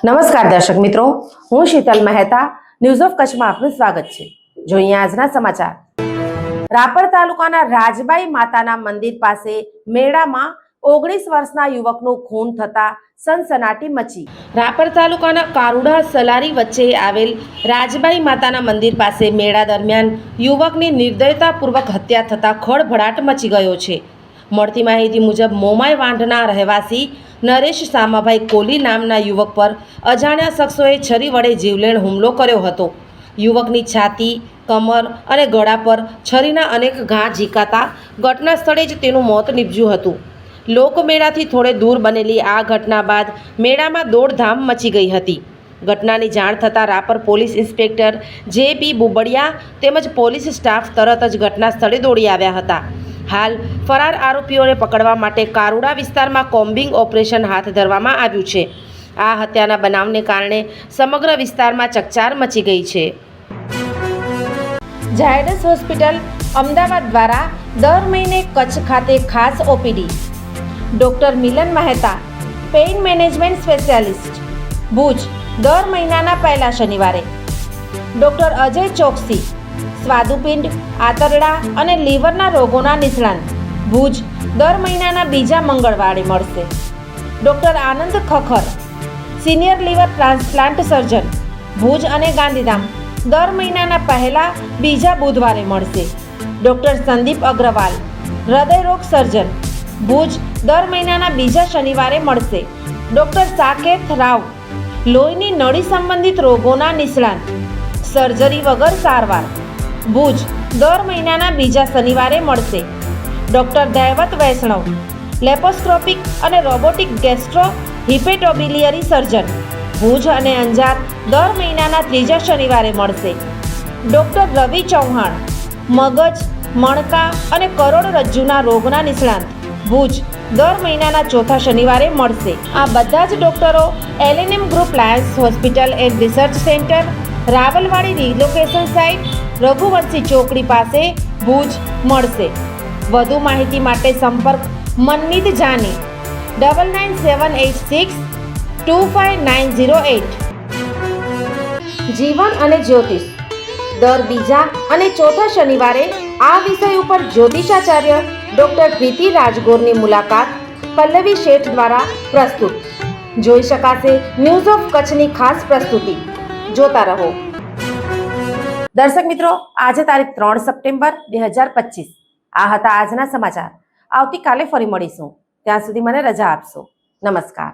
નમસ્કાર દર્શક મિત્રો, હું શીતલ મહેતા ન્યૂઝ ઓફ કચ્છમાં આપનું સ્વાગત છે। જોઈએ આજના સમાચાર। રાપર તાલુકાના રાજબાઈ માતાના મંદિર પાસે મેળામાં 19 વર્ષના યુવકનું ખૂન થતા સનસનાટી મચી। રાપર તાલુકાના કારુડા સલારી વચ્ચે આવેલ રાજબાઈ માતાના મંદિર પાસે મેળા દરમિયાન યુવકની નિર્દયતાપૂર્વક હત્યા થતા ખળભળાટ મચી ગયો છે। મળતી માહિતી મુજબ મોમાઈ વાંઢના રહેવાસી નરેશ સામાભાઈ કોલી નામના યુવક પર અજાણ્યા શખ્સોએ છરી વડે જીવલેણ હુમલો કર્યો હતો। યુવકની છાતી, કમર અને ગળા પર છરીના અનેક ઘા ઝીંકાતા ઘટના સ્થળે જ તેનું મોત નીપજ્યું હતું। લોકમેળાથી થોડે દૂર બનેલી આ ઘટના બાદ મેળામાં દોડધામ મચી ગઈ હતી। ઘટનાની જાણ થતાં રાપર પોલીસ ઇન્સ્પેક્ટર જે.બી. બુબડિયા તેમજ પોલીસ સ્ટાફ તરત જ ઘટના સ્થળે દોડી આવ્યા હતા। હાલ ફરાર આરોપીઓને પકડવા માટે કારુડા વિસ્તારમાં કોમ્બિંગ ઓપરેશન હાથ ધરવામાં આવ્યું છે। આ હત્યાના બનાવને કારણે સમગ્ર વિસ્તારમાં ચકચાર મચી ગઈ છે। ઝાયડસ હોસ્પિટલ અમદાવાદ દ્વારા દર મહિને કચ્છ ખાતે ખાસ OPD. Doctor Milan Mehta, pain management specialist, Bhuj, દર મહિનાના પહેલા શનિવારે। ડૉક્ટર અજય ચોકસી, સ્વાદુપિંડ, આંતરડા અને લીવરના રોગોના નિષ્ણાંત, ભુજ, દર મહિનાના બીજા મંગળવારે મળશે। Doctor Anand Khakhar, senior liver transplant surgeon, Bhuj અને ગાંધીધામ, દર મહિનાના પહેલા બીજા બુધવારે મળશે। ડૉક્ટર સંદીપ અગ્રવાલ, હૃદયરોગ સર્જન, ભુજ, દર મહિનાના બીજા શનિવારે મળશે। ડૉક્ટર સાકેત રાવ, લોહીની નળી સંબંધિત રોગોના નિષ્ણાંત, સર્જરી વગર સારવાર, ભુજ, દર મહિનાના બીજા શનિવારે મળશે। ડૉક્ટર દૈવત વૈષ્ણવ, લેપોસ્કોપિક અને રોબોટિક ગેસ્ટ્રો હિપેટોબિલિયરી સર્જન, ભુજ અને અંજાર, દર મહિનાના ત્રીજા શનિવારે મળશે। ડૉક્ટર રવિ ચૌહાણ, મગજ, મણકા અને કરોડરજ્જુના રોગના નિષ્ણાંત, ભુજ, દર મહિનાના ચોથા શનિવારે મળશે। આ બધા જ ડૉક્ટરો LNM group Lions hospital and research centre, Rawalwadi relocation site, Raghuvanshi ચોકડી પાસે, ભુજ મળશે। વધુ માહિતી માટે સંપર્ક મનમીત જાની 9978625908। જીવન અને જ્યોતિષ દર બીજા અને ચોથા શનિવારે આ વિષય ઉપર જ્યોતિષાચાર્ય ડૉક્ટર પ્રીતિ રાજગોરની મુલાકાત પલ્લવી શેઠ દ્વારા પ્રસ્તુત। જોઈ શકાશે ન્યૂઝ ઓફ કચ્છની ખાસ પ્રસ્તુતિ। જોતા રહો। દર્શક મિત્રો, આજે તારીખ 3 સપ્ટેમ્બર 2025 આ હતા આજના સમાચાર। આવતીકાલે ફરી મળીશું, ત્યાં સુધી મને રજા આપશો। નમસ્કાર।